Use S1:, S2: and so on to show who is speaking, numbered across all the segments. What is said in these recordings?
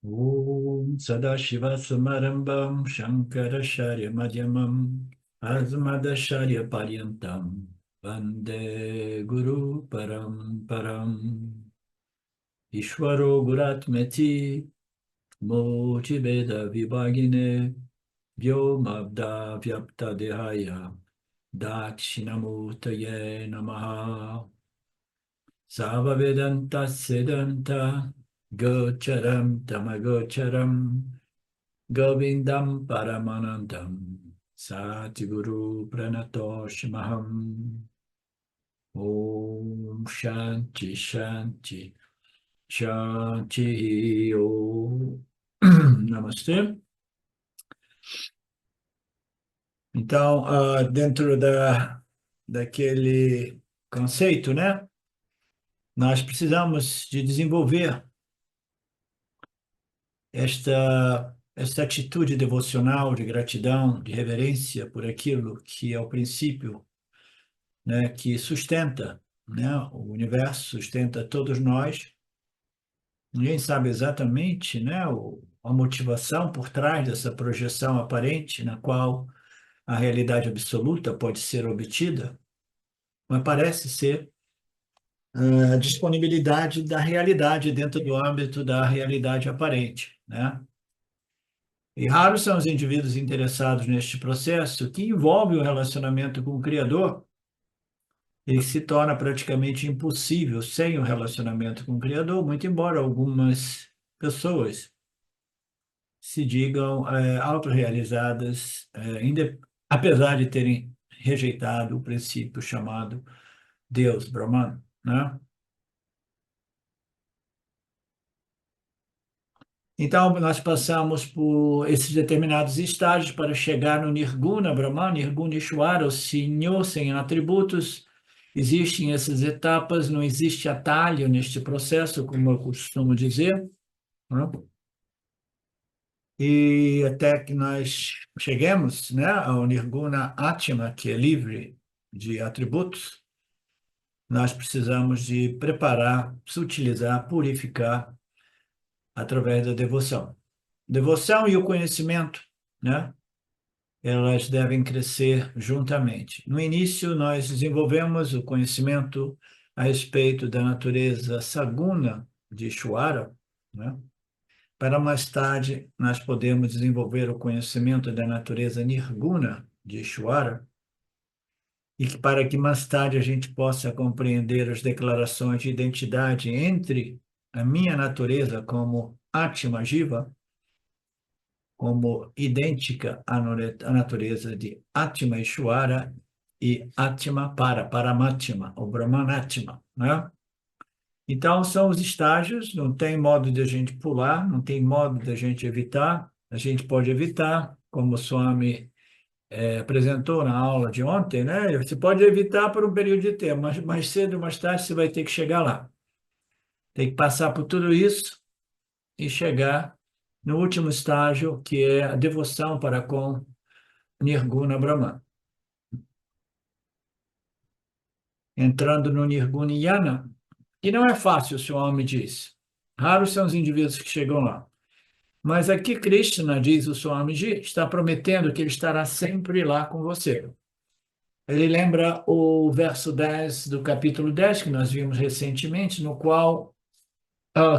S1: Om Sadashivasamarambam Shankaracharya Madhyamam Asmadacharya Paryantam Vande Guru Paramparam Ishvaro Guratmeti Mochiveda Vibhagine Vyomabda Vyapta Dehaya Dakshinamurtaye Namaha Sava Vedanta Siddhanta Gocharam Tamagocharam Govindam Paramanandam Satguru Pranatoshmaham Om Shanti Shanti Shanti Om Namastê. Então, dentro daquele conceito, né? Nós precisamos de desenvolver esta atitude devocional de gratidão, de reverência por aquilo que é o princípio, né, que sustenta, né, o universo, sustenta todos nós. Ninguém sabe exatamente, né, a motivação por trás dessa projeção aparente na qual a realidade absoluta pode ser obtida, mas parece ser a disponibilidade da realidade dentro do âmbito da realidade aparente, né? E raros são os indivíduos interessados neste processo que envolve o relacionamento com o Criador e se torna praticamente impossível sem o relacionamento com o Criador, muito embora algumas pessoas se digam autorrealizadas, apesar de terem rejeitado o princípio chamado Deus, Brahman, né? Então, nós passamos por esses determinados estágios para chegar no Nirguna Brahman, Nirguna Ishvara, o Senhor sem atributos. Existem essas etapas, não existe atalho neste processo, como eu costumo dizer, né? E até que nós cheguemos, né, ao Nirguna Atma, que é livre de atributos, nós precisamos de preparar, sutilizar, purificar através da devoção. Devoção e o conhecimento, né? Elas devem crescer juntamente. No início, nós desenvolvemos o conhecimento a respeito da natureza saguna de Ishvara, né? Para mais tarde, nós podemos desenvolver o conhecimento da natureza nirguna de Ishvara, e que para que mais tarde a gente possa compreender as declarações de identidade entre a minha natureza como Atma Jiva, como idêntica à natureza de Atma Ishvara e Atma Paramatma, ou Brahmanatma, né? Então, são os estágios, não tem modo de a gente pular, não tem modo de a gente evitar, a gente pode evitar, como o Swami apresentou na aula de ontem, né? Você pode evitar por um período de tempo, mas mais cedo ou mais tarde você vai ter que chegar lá. Tem que passar por tudo isso e chegar no último estágio, que é a devoção para com Nirguna Brahman. Entrando no Nirguna Yana, que não é fácil, o Swami diz. Raros são os indivíduos que chegam lá. Mas aqui Krishna, diz o Swamiji, está prometendo que ele estará sempre lá com você. Ele lembra o verso 10 do capítulo 10, que nós vimos recentemente, no qual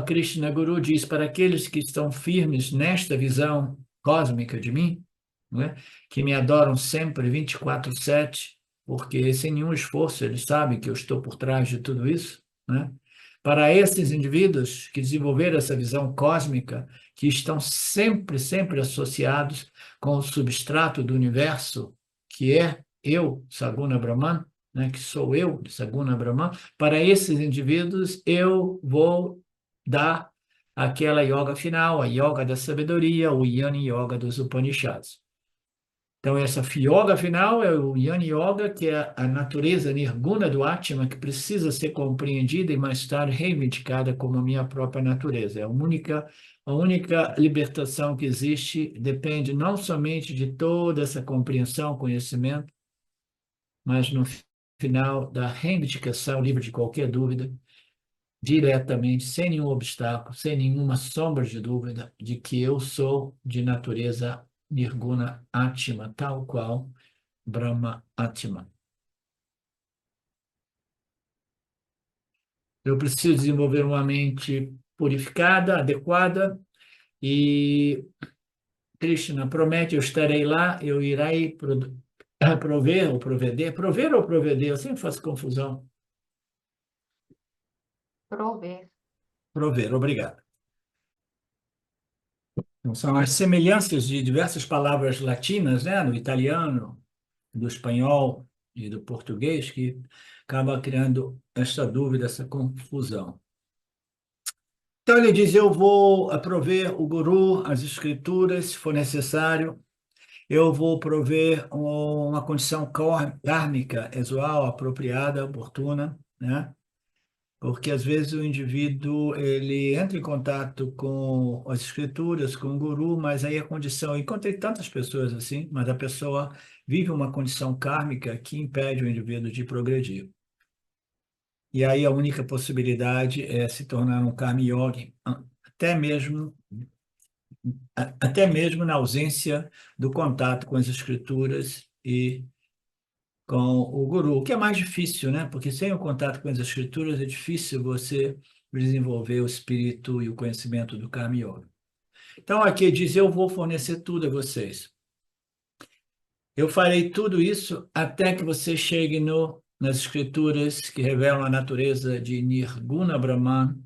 S1: Krishna Guru diz para aqueles que estão firmes nesta visão cósmica de mim, não é? Que me adoram sempre 24/7, porque sem nenhum esforço eles sabem que eu estou por trás de tudo isso, né? Para esses indivíduos que desenvolveram essa visão cósmica, que estão sempre, sempre associados com o substrato do universo, que é eu, Saguna Brahman, né, que sou eu, Saguna Brahman, para esses indivíduos eu vou dar aquela yoga final, a yoga da sabedoria, o Jnana Yoga dos Upanishads. Então, essa yoga final é o Jnana Yoga, que é a natureza nirguna do Atma, que precisa ser compreendida e mais tarde reivindicada como a minha própria natureza. É a única libertação que existe depende não somente de toda essa compreensão, conhecimento, mas no final da reivindicação, livre de qualquer dúvida, diretamente, sem nenhum obstáculo, sem nenhuma sombra de dúvida, de que eu sou de natureza Nirguna Atma, tal qual Brahma Atma. Eu preciso desenvolver uma mente purificada, adequada, e Krishna promete: eu estarei lá, eu irei prover ou prover, eu sempre faço confusão.
S2: Prover.
S1: Prover, obrigado. Então, são as semelhanças de diversas palavras latinas, né, no italiano, do espanhol e do português, que acaba criando essa dúvida, essa confusão. Então ele diz: eu vou prover o guru, as escrituras, se for necessário, eu vou prover uma condição kármica, usual, apropriada, oportuna, né? Porque às vezes o indivíduo ele entra em contato com as escrituras, com o guru, mas aí a condição, encontrei tantas pessoas assim, mas a pessoa vive uma condição kármica que impede o indivíduo de progredir. E aí a única possibilidade é se tornar um karma yogi, até mesmo até mesmo na ausência do contato com as escrituras e com o guru, o que é mais difícil, né? Porque sem o contato com as escrituras é difícil você desenvolver o espírito e o conhecimento do Karma Yoga. Então aqui diz: eu vou fornecer tudo a vocês. Eu farei tudo isso até que você chegue nas escrituras que revelam a natureza de Nirguna Brahman,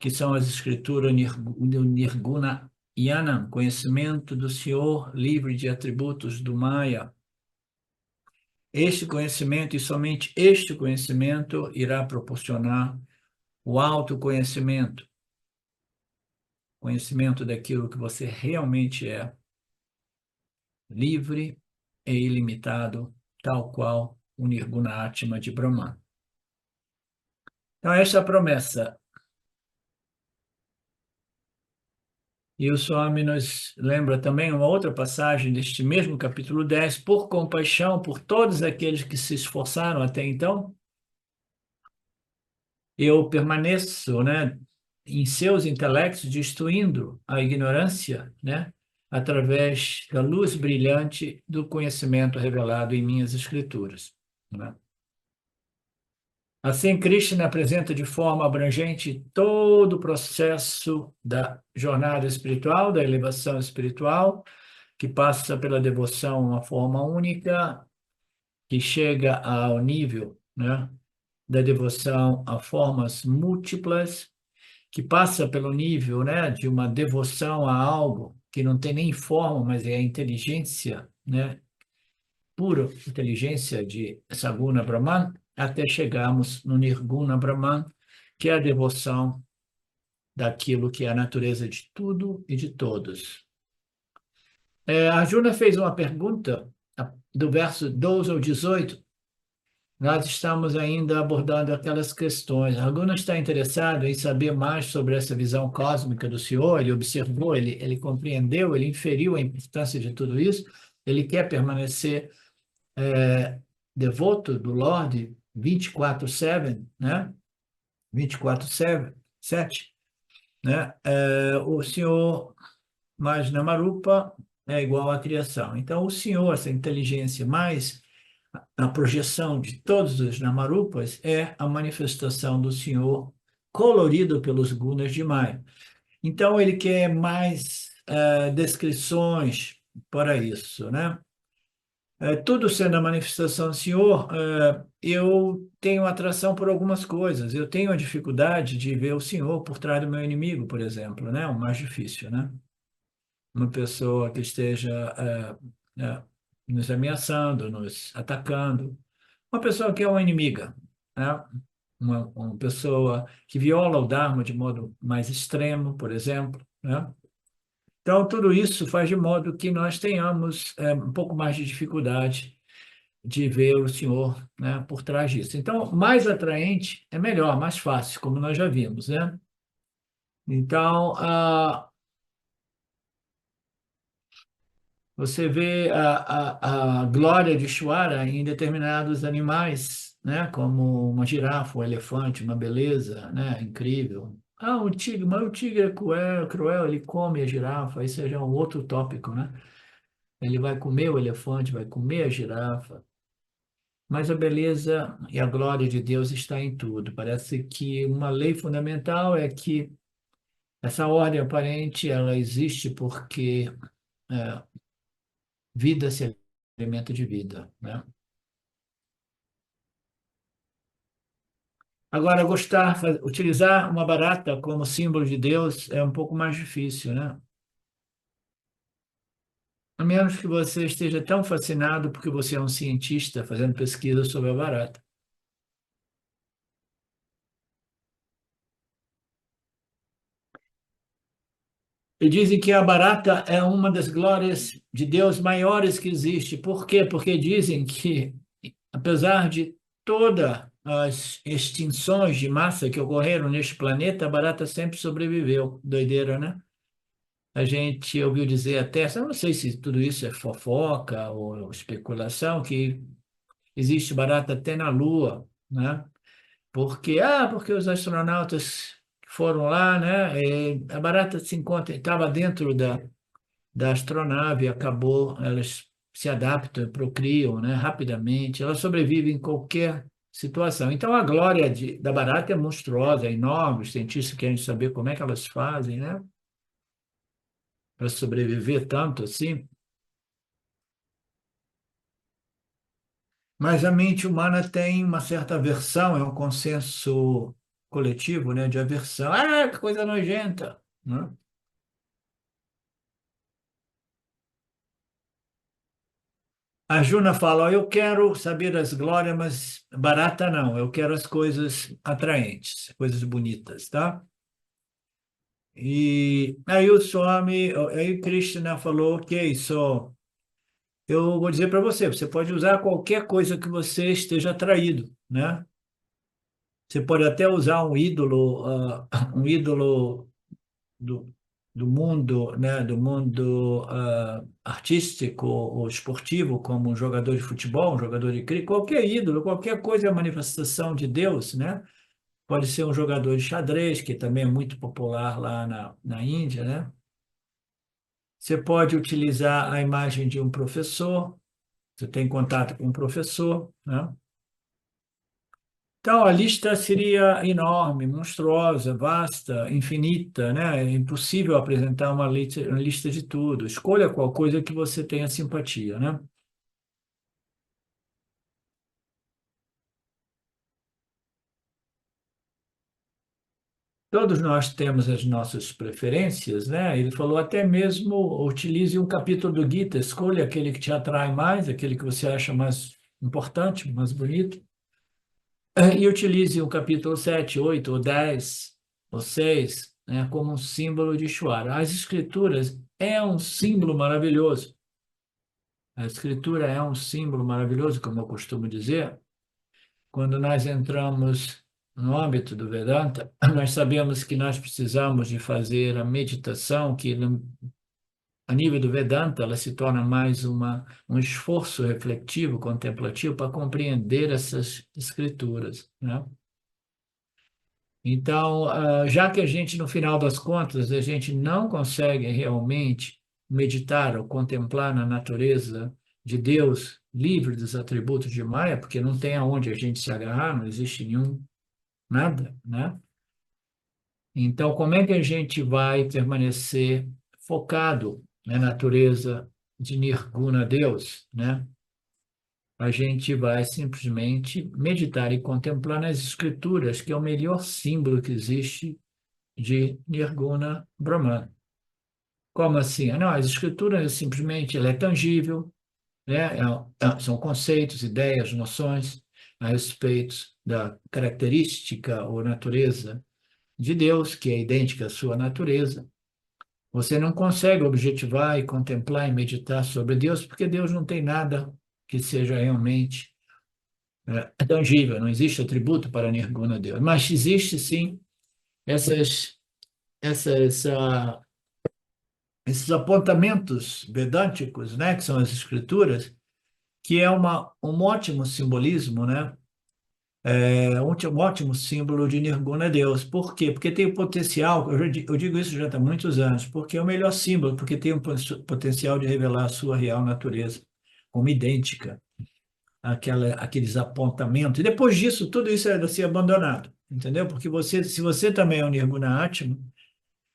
S1: que são as escrituras do Nirguna Yanam, conhecimento do Senhor livre de atributos do Maya. Este conhecimento e somente este conhecimento irá proporcionar o autoconhecimento, conhecimento daquilo que você realmente é, livre e ilimitado, tal qual o Nirguna Atma de Brahman. Então, esta é a promessa. E o Swami nos lembra também uma outra passagem deste mesmo capítulo 10: por compaixão por todos aqueles que se esforçaram até então, eu permaneço, né, em seus intelectos, destruindo a ignorância, né, através da luz brilhante do conhecimento revelado em minhas escrituras, né? Assim, Krishna apresenta de forma abrangente todo o processo da jornada espiritual, da elevação espiritual, que passa pela devoção a uma forma única, que chega ao nível, né, da devoção a formas múltiplas, que passa pelo nível, né, de uma devoção a algo que não tem nem forma, mas é a inteligência, né, pura inteligência de Saguna Brahman, até chegarmos no Nirguna Brahman, que é a devoção daquilo que é a natureza de tudo e de todos. Arjuna fez uma pergunta do verso 12 ao 18. Nós estamos ainda abordando aquelas questões. Arjuna está interessado em saber mais sobre essa visão cósmica do Senhor. Ele observou, ele compreendeu, ele inferiu a importância de tudo isso. Ele quer permanecer devoto do Lorde 24/7, né? 24/7, né? O Senhor, mais Namarupa, é igual à criação. Então, o Senhor, essa inteligência mais a projeção de todos os Namarupas, é a manifestação do Senhor colorido pelos gunas de Maya. Então, ele quer mais descrições para isso, né? Tudo sendo a manifestação do Senhor, eu tenho atração por algumas coisas. Eu tenho a dificuldade de ver o Senhor por trás do meu inimigo, por exemplo, né? O mais difícil, né? Uma pessoa que esteja nos ameaçando, nos atacando, uma pessoa que é uma inimiga, né? Uma pessoa que viola o Dharma de modo mais extremo, por exemplo, né? Então, tudo isso faz de modo que nós tenhamos um pouco mais de dificuldade de ver o Senhor, né, por trás disso. Então, mais atraente é melhor, mais fácil, como nós já vimos, né? Então, você vê a glória de Ishvara em determinados animais, né? Como uma girafa, um elefante, uma beleza, né? Incrível. Ah, um tigre, mas o tigre é cruel, ele come a girafa, isso já é um outro tópico, né? Ele vai comer o elefante, vai comer a girafa. Mas a beleza e a glória de Deus está em tudo. Parece que uma lei fundamental é que essa ordem aparente, ela existe porque é, vida se alimenta de vida, né? Agora, utilizar uma barata como símbolo de Deus é um pouco mais difícil, né? A menos que você esteja tão fascinado porque você é um cientista fazendo pesquisa sobre a barata. E dizem que a barata é uma das glórias de Deus maiores que existe. Por quê? Porque dizem que, apesar de todas as extinções de massa que ocorreram neste planeta, a barata sempre sobreviveu. Doideira, né? A gente ouviu dizer até, eu não sei se tudo isso é fofoca ou especulação, que existe barata até na Lua, né? Porque os astronautas foram lá, né? E a barata se encontra, estava dentro da astronave, acabou, elas se adaptam, procriam, né? Rapidamente, elas sobrevivem em qualquer situação. Então a glória da barata é monstruosa, é enorme. Os cientistas querem saber como é que elas fazem, né? Para sobreviver tanto assim. Mas a mente humana tem uma certa aversão, é um consenso coletivo, né, de aversão. Ah, que coisa nojenta, né? A Juna fala, ó, eu quero saber das glórias, mas barata não, eu quero as coisas atraentes, coisas bonitas, tá? E aí o Swami, aí Krishna falou, ok, só, eu vou dizer para você, você pode usar qualquer coisa que você esteja atraído, né? Você pode até usar um ídolo do mundo, né, do mundo artístico ou esportivo, como um jogador de futebol, um jogador de cricket, qualquer ídolo, qualquer coisa é manifestação de Deus, né? Pode ser um jogador de xadrez, que também é muito popular lá na Índia, né? Você pode utilizar a imagem de um professor, você tem contato com um professor, né? Então, a lista seria enorme, monstruosa, vasta, infinita, né? É impossível apresentar uma lista de tudo. Escolha qual coisa que você tenha simpatia, né? Todos nós temos as nossas preferências, né? Ele falou até mesmo utilize um capítulo do Gita, escolha aquele que te atrai mais, aquele que você acha mais importante, mais bonito, e utilize o capítulo 7, 8, ou 10, ou 6, né, como um símbolo de Ishvara. As escrituras é um símbolo maravilhoso. A escritura é um símbolo maravilhoso, como eu costumo dizer. Quando nós entramos no âmbito do Vedanta, nós sabemos que nós precisamos de fazer a meditação, que a nível do Vedanta ela se torna mais um esforço refletivo, contemplativo, para compreender essas escrituras, né? Então, já que a gente, no final das contas, a gente não consegue realmente meditar ou contemplar na natureza de Deus livre dos atributos de Maya, porque não tem aonde a gente se agarrar, não existe nenhum, nada, né? Então, como é que a gente vai permanecer focado na natureza de Nirguna Deus, né? A gente vai simplesmente meditar e contemplar nas escrituras, que é o melhor símbolo que existe de Nirguna Brahman. Como assim? Não, as escrituras simplesmente ela é tangível, né? São conceitos, ideias, noções a respeito da característica ou natureza de Deus, que é idêntica à sua natureza. Você não consegue objetivar e contemplar e meditar sobre Deus, porque Deus não tem nada que seja realmente tangível, não existe atributo para Nirguna Deus. Mas existe sim essas esses apontamentos vedânticos, né, que são as escrituras, que é um ótimo simbolismo, né, Um ótimo símbolo de Nirguna é Deus. Por quê? Porque tem o potencial, eu digo isso já há muitos anos, porque é o melhor símbolo, porque tem o potencial de revelar a sua real natureza, como idêntica aqueles apontamentos. E depois disso, tudo isso é de ser abandonado, entendeu? Porque se você também é um Nirguna Atma,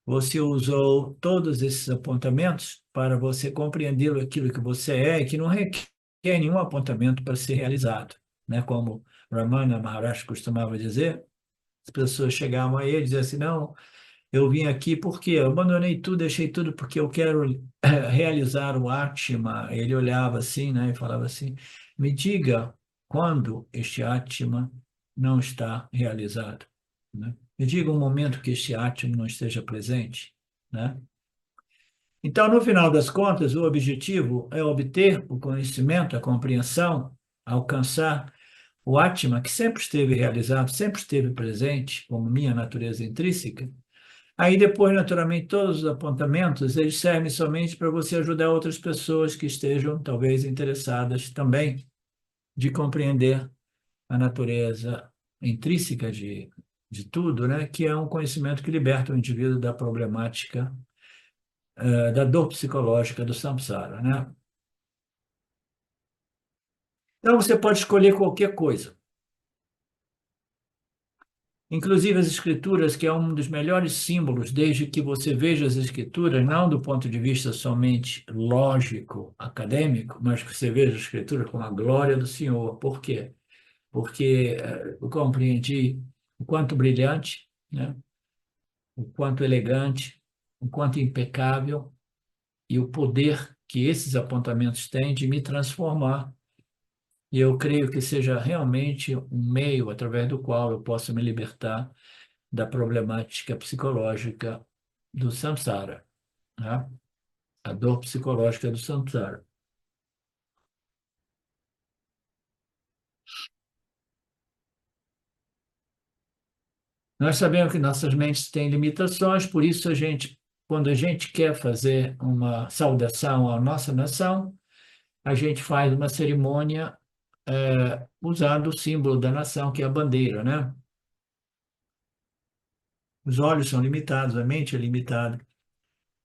S1: você usou todos esses apontamentos para você compreender aquilo que você é e que não requer nenhum apontamento para ser realizado, né? Como Ramana Maharaj costumava dizer, as pessoas chegavam a ele e diziam assim, não, eu vim aqui porque eu abandonei tudo, deixei tudo porque eu quero realizar o Atma. Ele olhava assim, né, e falava assim, me diga quando este Atma não está realizado, né? Me diga um momento que este Atma não esteja presente, né? Então, no final das contas, o objetivo é obter o conhecimento, a compreensão, alcançar o Atma, que sempre esteve realizado, sempre esteve presente, como minha natureza intrínseca. Aí depois, naturalmente, todos os apontamentos, eles servem somente para você ajudar outras pessoas que estejam, talvez, interessadas também de compreender a natureza intrínseca de tudo, né? Que é um conhecimento que liberta o indivíduo da problemática, da dor psicológica do samsara, né? Então, você pode escolher qualquer coisa. Inclusive as escrituras, que é um dos melhores símbolos, desde que você veja as escrituras, não do ponto de vista somente lógico, acadêmico, mas que você veja a escritura com a glória do Senhor. Por quê? Porque eu compreendi o quanto brilhante, né? O quanto elegante, o quanto impecável e o poder que esses apontamentos têm de me transformar. E eu creio que seja realmente um meio através do qual eu posso me libertar da problemática psicológica do samsara, né? A dor psicológica do samsara. Nós sabemos que nossas mentes têm limitações, por isso quando a gente quer fazer uma saudação à nossa nação, a gente faz uma cerimônia usando o símbolo da nação, que é a bandeira, né? Os olhos são limitados, a mente é limitada.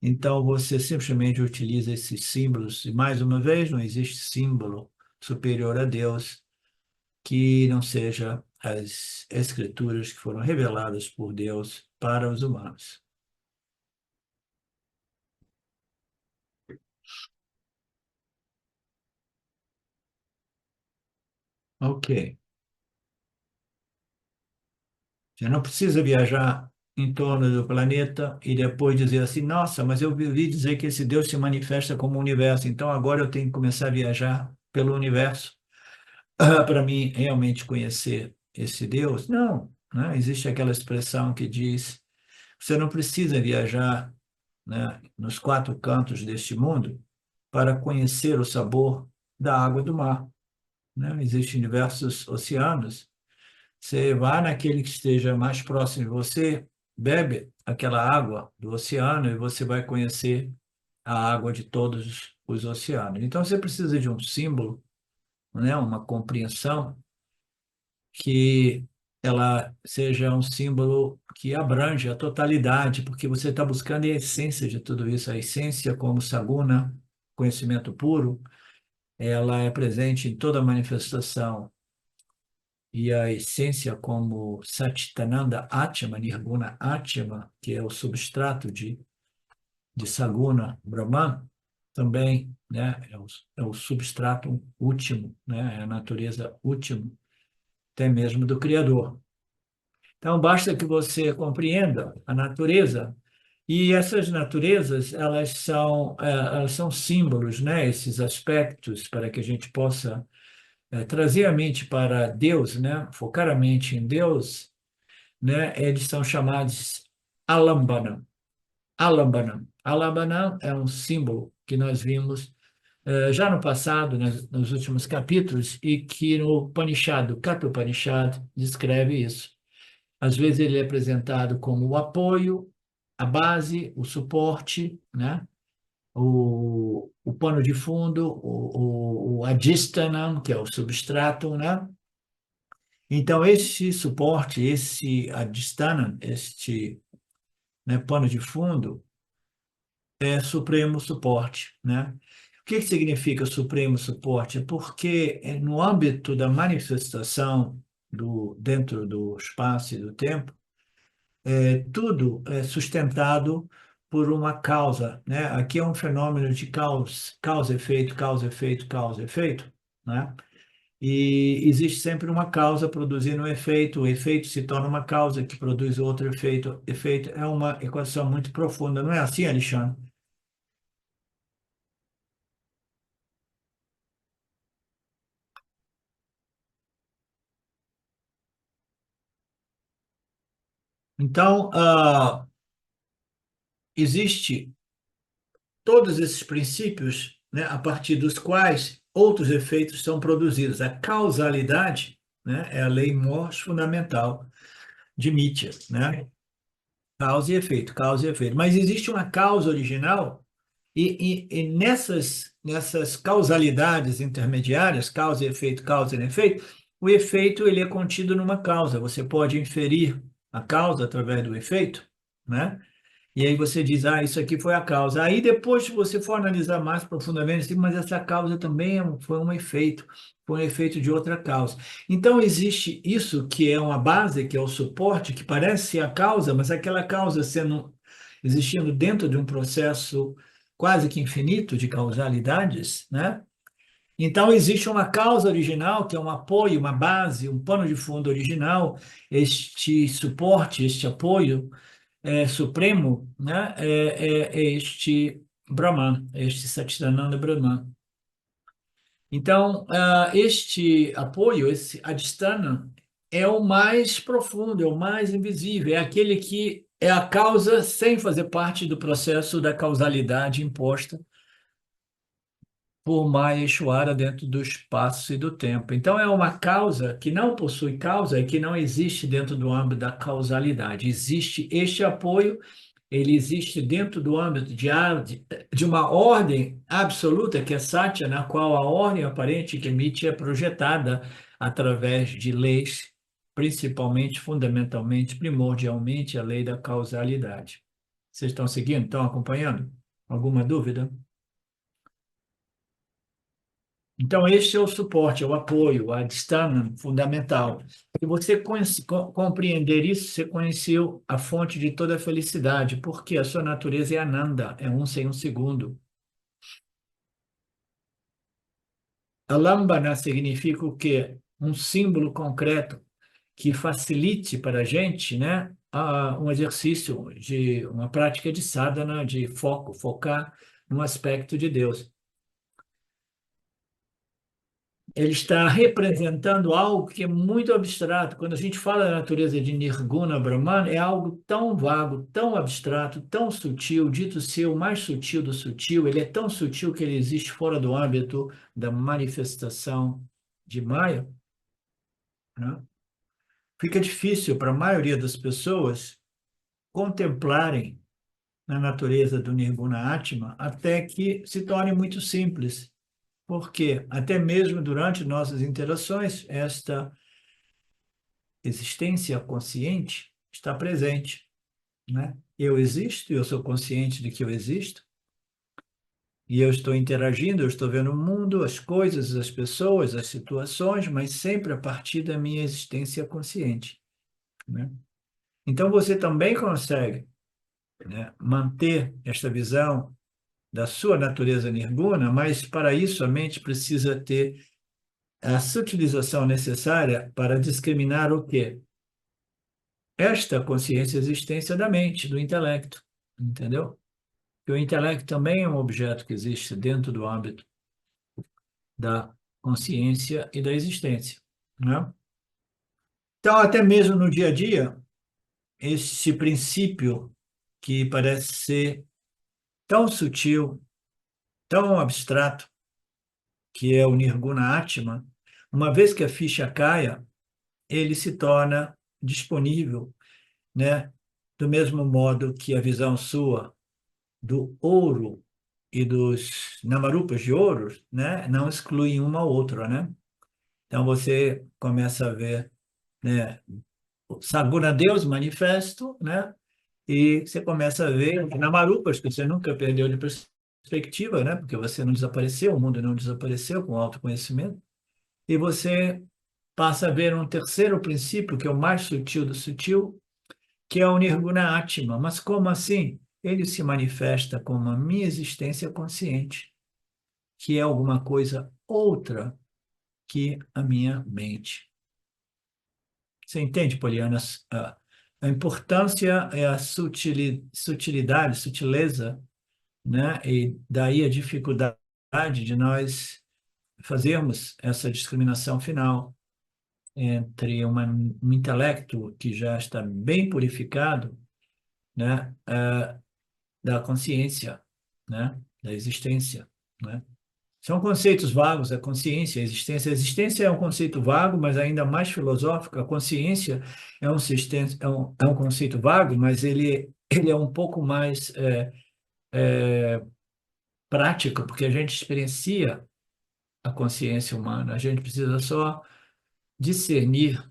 S1: Então, você simplesmente utiliza esses símbolos, e mais uma vez, não existe símbolo superior a Deus que não seja as escrituras que foram reveladas por Deus para os humanos. Ok. Você não precisa viajar em torno do planeta e depois dizer assim, nossa, mas eu ouvi dizer que esse Deus se manifesta como universo, então agora eu tenho que começar a viajar pelo universo para mim realmente conhecer esse Deus. Não, né? Existe aquela expressão que diz, você não precisa viajar, né, nos quatro cantos deste mundo para conhecer o sabor da água do mar, né? Existem diversos oceanos. Você vai naquele que esteja mais próximo de você, bebe aquela água do oceano e você vai conhecer a água de todos os oceanos. Então você precisa de um símbolo, né? Uma compreensão que ela seja um símbolo que abrange a totalidade, porque você está buscando a essência de tudo isso, a essência como saguna, conhecimento puro, ela é presente em toda manifestação. E a essência como Satchitananda Atma, Nirguna Atma, que é o substrato de Saguna Brahman, também, né, é o substrato último, né, é a natureza última, até mesmo do Criador. Então, basta que você compreenda a natureza, e essas naturezas, elas são símbolos, né, esses aspectos, para que a gente possa trazer a mente para Deus, né? Focar a mente em Deus, né? Eles são chamados Alambana. Alambana. Alambana é um símbolo que nós vimos já no passado, nos últimos capítulos, e que no Upanishad, o Katha Upanishad, descreve isso. Às vezes ele é apresentado como o apoio, a base, o suporte, né? O pano de fundo, o adhistanam, que é o substratum, né? Então, esse suporte, esse adstana, este, né, pano de fundo, é supremo suporte, né? O que que significa supremo suporte? Porque no âmbito da manifestação dentro do espaço e do tempo, tudo é sustentado por uma causa, né? Aqui é um fenômeno de causa-efeito, causa-efeito, causa-efeito, né? E existe sempre uma causa produzindo um efeito, o efeito se torna uma causa que produz outro efeito. Efeito é uma equação muito profunda, não é assim, Alexandre? Então, existe todos esses princípios, né, a partir dos quais outros efeitos são produzidos. A causalidade, né, é a lei mors fundamental de Nietzsche, né? Causa e efeito, causa e efeito. Mas existe uma causa original e nessas causalidades intermediárias, causa e efeito, o efeito ele é contido numa causa. Você pode inferir a causa através do efeito, né? E aí você diz, isso aqui foi a causa. Aí depois, se você for analisar mais profundamente, você diz, mas essa causa também foi um efeito de outra causa. Então existe isso que é uma base, que é o suporte, que parece ser a causa, mas aquela causa existindo dentro de um processo quase que infinito de causalidades, né? Então, existe uma causa original, que é um apoio, uma base, um pano de fundo original, este suporte, este apoio supremo, né, é este Brahman, este Satchidananda Brahman. Então, este apoio, esse adstana, é o mais profundo, é o mais invisível, é aquele que é a causa sem fazer parte do processo da causalidade imposta por Maheshwara dentro do espaço e do tempo. Então, é uma causa que não possui causa e que não existe dentro do âmbito da causalidade. Existe este apoio, ele existe dentro do âmbito de uma ordem absoluta, que é Satya, na qual a ordem aparente que emite é projetada através de leis, principalmente, fundamentalmente, primordialmente, a lei da causalidade. Vocês estão seguindo? Estão acompanhando? Alguma dúvida? Então, este é o suporte, é o apoio, a distância fundamental. Se você compreender isso, você conheceu a fonte de toda a felicidade, porque a sua natureza é Ananda, é um sem um segundo. Alambana significa o quê? Um símbolo concreto que facilite para a gente, né, um exercício de uma prática de sadhana, de foco, focar no aspecto de Deus. Ele está representando algo que é muito abstrato. Quando a gente fala da natureza de Nirguna Brahman, é algo tão vago, tão abstrato, tão sutil, dito ser o mais sutil do sutil. Ele é tão sutil que ele existe fora do âmbito da manifestação de Maya, né? Fica difícil para a maioria das pessoas contemplarem na natureza do Nirguna Atma até que se torne muito simples. Porque até mesmo durante nossas interações, esta existência consciente está presente, né? Eu existo, eu sou consciente de que eu existo, e eu estou interagindo, eu estou vendo o mundo, as coisas, as pessoas, as situações, mas sempre a partir da minha existência consciente, né? Então você também consegue, né, manter esta visão da sua natureza nirguna, mas para isso a mente precisa ter a sutilização necessária para discriminar o quê? Esta consciência existência da mente, do intelecto, entendeu? Que o intelecto também é um objeto que existe dentro do âmbito da consciência e da existência, né? Então, até mesmo no dia a dia, esse princípio que parece ser tão sutil, tão abstrato, que é o Nirguna Atma, uma vez que a ficha caia, ele se torna disponível, né? Do mesmo modo que a visão sua do ouro e dos namarupas de ouro, né, não excluem uma a outra, né? Então você começa a ver né? O Saguna Deus manifesto, né? E você começa a ver na Marupas, que você nunca perdeu de perspectiva, né? Porque você não desapareceu, o mundo não desapareceu com o autoconhecimento. E você passa a ver um terceiro princípio, que é o mais sutil do sutil, que é o Nirguna Atma. Mas como assim? Ele se manifesta como a minha existência consciente, que é alguma coisa outra que a minha mente. Você entende, Poliana? A importância é a sutilidade, sutileza, né? E daí a dificuldade de nós fazermos essa discriminação final entre um intelecto que já está bem purificado, né? Da consciência, né? Da existência, né? São conceitos vagos, a consciência, a existência. A existência é um conceito vago, mas ainda mais filosófico. A consciência é um conceito vago, mas ele é um pouco mais prático, porque a gente experiencia a consciência humana. A gente precisa só discernir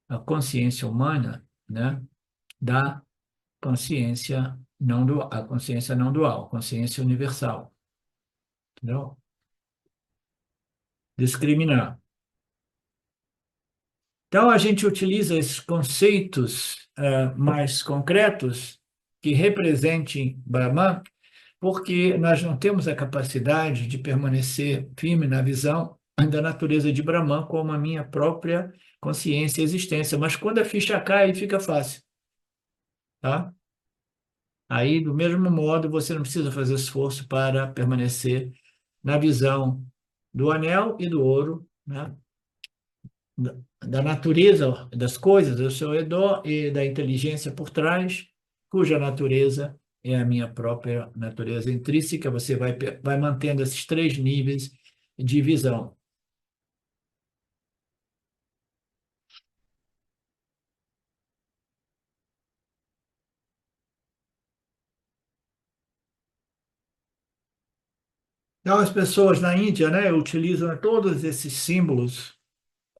S1: a consciência humana, né, da consciência não dual, a consciência não dual, consciência universal, entendeu? Discriminar. Então, a gente utiliza esses conceitos mais concretos que representem Brahman, porque nós não temos a capacidade de permanecer firme na visão da natureza de Brahman como a minha própria consciência e existência. Mas quando a ficha cai, aí fica fácil, tá? Aí, do mesmo modo, você não precisa fazer esforço para permanecer na visão do anel e do ouro, né? Da natureza das coisas ao seu redor e da inteligência por trás, cuja natureza é a minha própria natureza intrínseca. Você vai mantendo esses três níveis de visão. Então, as pessoas na Índia, né, utilizam todos esses símbolos,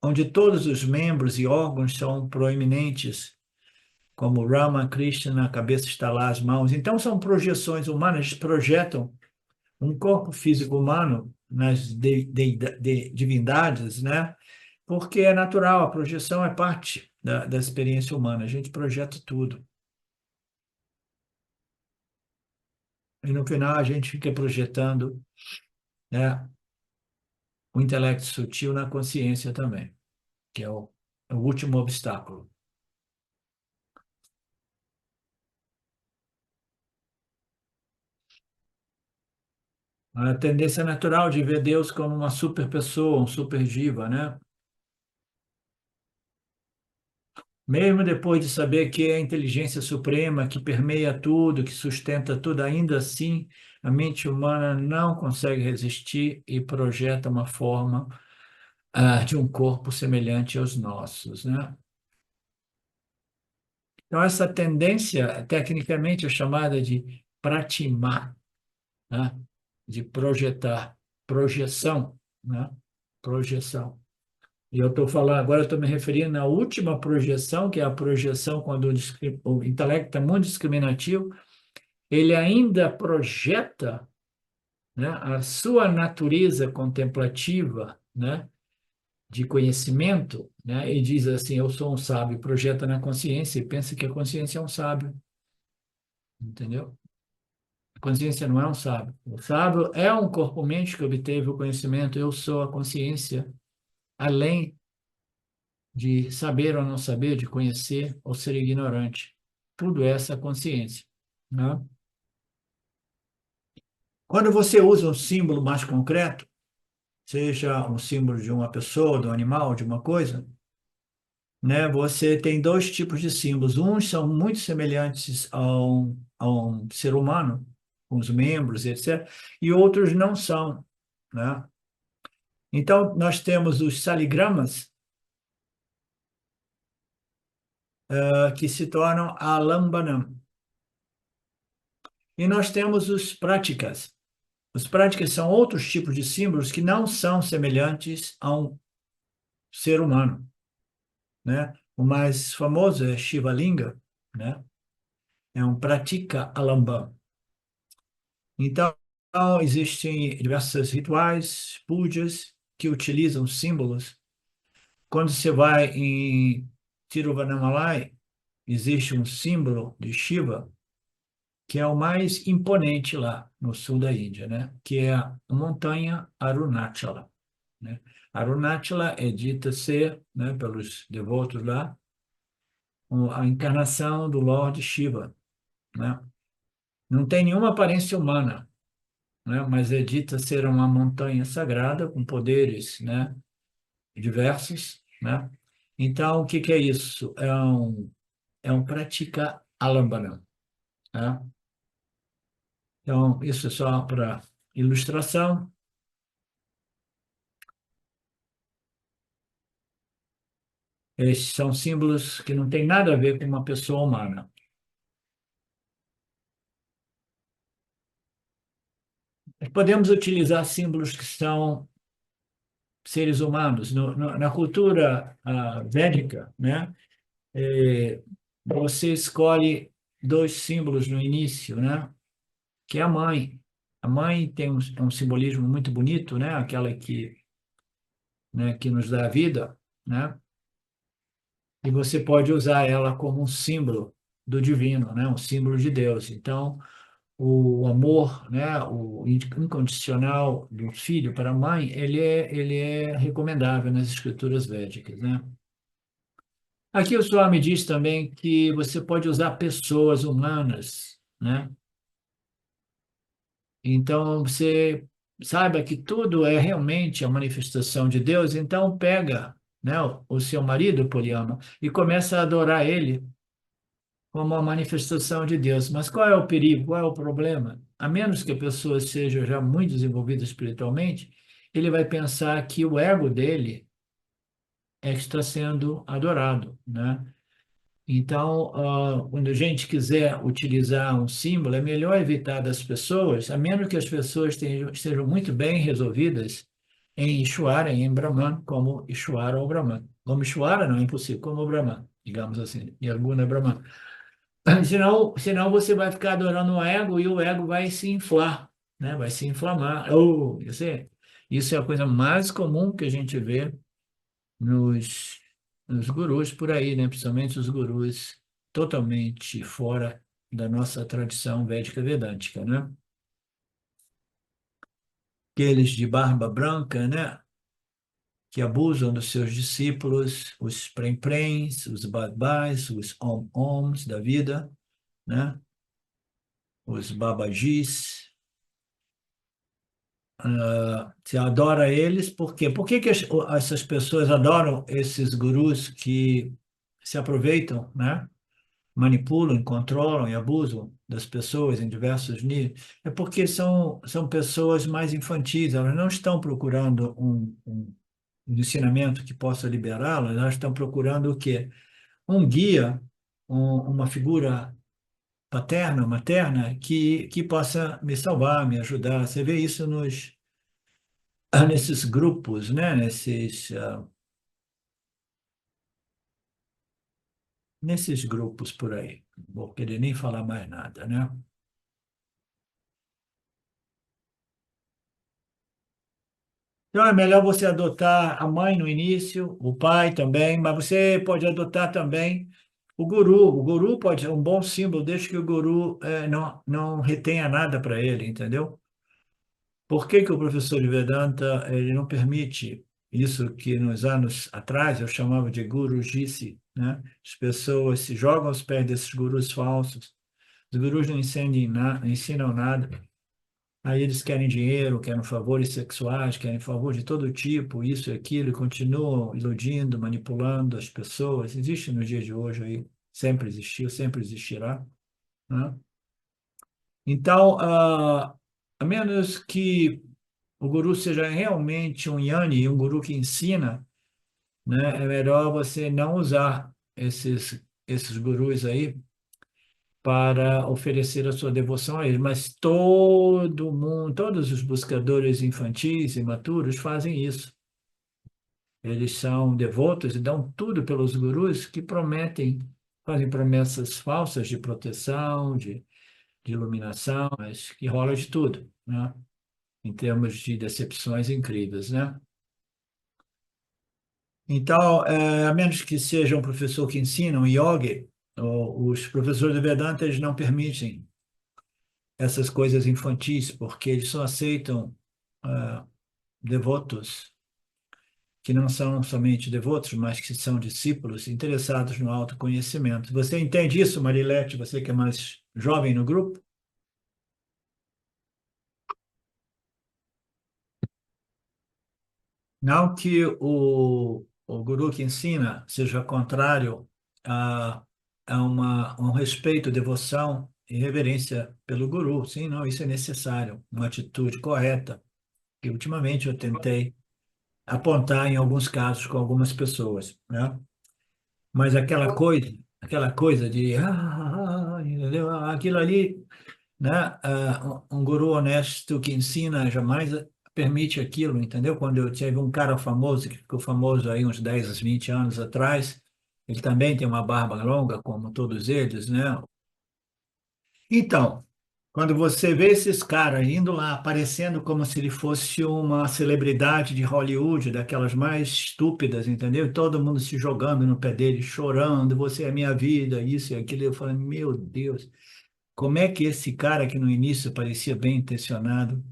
S1: onde todos os membros e órgãos são proeminentes, como Rama, Krishna, a cabeça está lá, as mãos. Então, são projeções humanas, eles projetam um corpo físico humano nas divindades, né? Porque é natural, a projeção é parte da experiência humana, a gente projeta tudo. E no final a gente fica projetando, né, o intelecto sutil na consciência também, que é o último obstáculo. A tendência natural de ver Deus como uma super pessoa, um super diva, né? Mesmo depois de saber que é a inteligência suprema que permeia tudo, que sustenta tudo, ainda assim, a mente humana não consegue resistir e projeta uma forma de um corpo semelhante aos nossos, né? Então, essa tendência, tecnicamente, é chamada de pratimar, né? De projetar, projeção, né? Projeção. E eu estou falando, agora eu estou me referindo à última projeção, que é a projeção quando o intelecto é muito discriminativo, ele ainda projeta, né, a sua natureza contemplativa, né, de conhecimento, né, e diz assim, eu sou um sábio, projeta na consciência e pensa que a consciência é um sábio, entendeu? A consciência não é um sábio. O sábio é um corpo-mente que obteve o conhecimento, eu sou a consciência, além de saber ou não saber, de conhecer ou ser ignorante. Tudo é essa consciência, né? Quando você usa um símbolo mais concreto, seja um símbolo de uma pessoa, de um animal, de uma coisa, né? Você tem dois tipos de símbolos. Uns são muito semelhantes a um ser humano, com os membros, etc., e outros não são, né? Então, nós temos os saligramas, que se tornam alambanam. E nós temos os práticas. Os práticas são outros tipos de símbolos que não são semelhantes a um ser humano. né? O mais famoso é Shiva Linga, né? É um pratica alambam. Então, existem diversos rituais, pujas, que utilizam símbolos. Quando você vai em Tiruvannamalai, existe um símbolo de Shiva, que é o mais imponente lá no sul da Índia, né? Que é a montanha Arunachala, né? Arunachala é dita ser, né, pelos devotos lá, a encarnação do Lord Shiva, né? Não tem nenhuma aparência humana, né? Mas é dita ser uma montanha sagrada com poderes, né, diversos, né? Então, o que que é isso? É um pratica alambana, né? Então, isso é só para ilustração. Esses são símbolos que não têm nada a ver com uma pessoa humana. Podemos utilizar símbolos que são seres humanos. Na cultura védica, né, você escolhe dois símbolos no início, né, que é a mãe. A mãe tem um simbolismo muito bonito, né, aquela que, né, que nos dá a vida, né, e você pode usar ela como um símbolo do divino, né, um símbolo de Deus. Então, o amor, né, o incondicional do filho para a mãe, ele é recomendável nas escrituras védicas, né? Aqui o Swami diz também que você pode usar pessoas humanas, né? Então você saiba que tudo é realmente a manifestação de Deus, então pega, né, o seu marido, Poliana, e começa a adorar ele como a manifestação de Deus. Mas qual é o perigo? Qual é o problema? A menos que a pessoa seja já muito desenvolvida espiritualmente, ele vai pensar que o ego dele é que está sendo adorado, né? Então, quando a gente quiser utilizar um símbolo, é melhor evitar das pessoas, a menos que as pessoas estejam muito bem resolvidas em Ishwara, em Brahman, como Ishwara ou Brahman. Como Ishwara não é impossível, como Brahman, digamos assim, Nirguna Brahman. Senão você vai ficar adorando o ego e o ego vai se inflar, né? Vai se inflamar. Isso é a coisa mais comum que a gente vê nos, nos gurus por aí, né? Principalmente os gurus totalmente fora da nossa tradição védica vedântica, né? Aqueles de barba branca, né? Que abusam dos seus discípulos, os prem-prems, os babás, os om-oms da vida, né? Os babajis. Você adora eles, por quê? Por que que essas pessoas adoram esses gurus que se aproveitam, né? Manipulam, controlam e abusam das pessoas em diversos níveis? É porque são pessoas mais infantis, elas não estão procurando um ensinamento que possa liberá-las, elas estão procurando o quê? Um guia, uma figura paterna, materna, que possa me salvar, me ajudar. Você vê isso nesses grupos, né? Nesses grupos por aí. Não vou querer nem falar mais nada, né? Então é melhor você adotar a mãe no início, o pai também, mas você pode adotar também o guru. O guru pode ser um bom símbolo, desde que o guru não retenha nada para ele, entendeu? Por que que o professor de Vedanta ele não permite isso que nos anos atrás eu chamava de gurujice, né? As pessoas se jogam aos pés desses gurus falsos. Os gurus não ensinam nada. Aí eles querem dinheiro, querem favores sexuais, querem favor de todo tipo, isso e aquilo, e continuam iludindo, manipulando as pessoas. Existe nos dias de hoje aí, sempre existiu, sempre existirá, né? Então, a menos que o guru seja realmente um Jnani, um guru que ensina, né, é melhor você não usar esses gurus aí para oferecer a sua devoção a ele. Mas todo mundo, todos os buscadores infantis e maturos fazem isso. Eles são devotos e dão tudo pelos gurus que prometem, fazem promessas falsas de proteção, de iluminação, mas que rola de tudo, né? Em termos de decepções incríveis, né? Então, a menos que seja um professor que ensina um yoga, os professores de Vedanta eles não permitem essas coisas infantis, porque eles só aceitam devotos que não são somente devotos, mas que são discípulos interessados no autoconhecimento. Você entende isso, Marilete, você que é mais jovem no grupo? Não que o guru que ensina seja contrário a, um respeito, devoção e reverência pelo guru. Sim, não, isso é necessário, uma atitude correta, que ultimamente eu tentei apontar em alguns casos com algumas pessoas, né? Mas aquela coisa de, entendeu? Aquilo ali, né? Um guru honesto que ensina jamais permite aquilo, entendeu? Quando eu tive um cara famoso, que ficou famoso aí uns 10, 20 anos atrás, ele também tem uma barba longa, como todos eles, né? Então, quando você vê esses caras indo lá, aparecendo como se ele fosse uma celebridade de Hollywood, daquelas mais estúpidas, entendeu? E todo mundo se jogando no pé dele, chorando, você é minha vida, isso e aquilo. Eu falei, meu Deus, como é que esse cara que no início parecia bem intencionado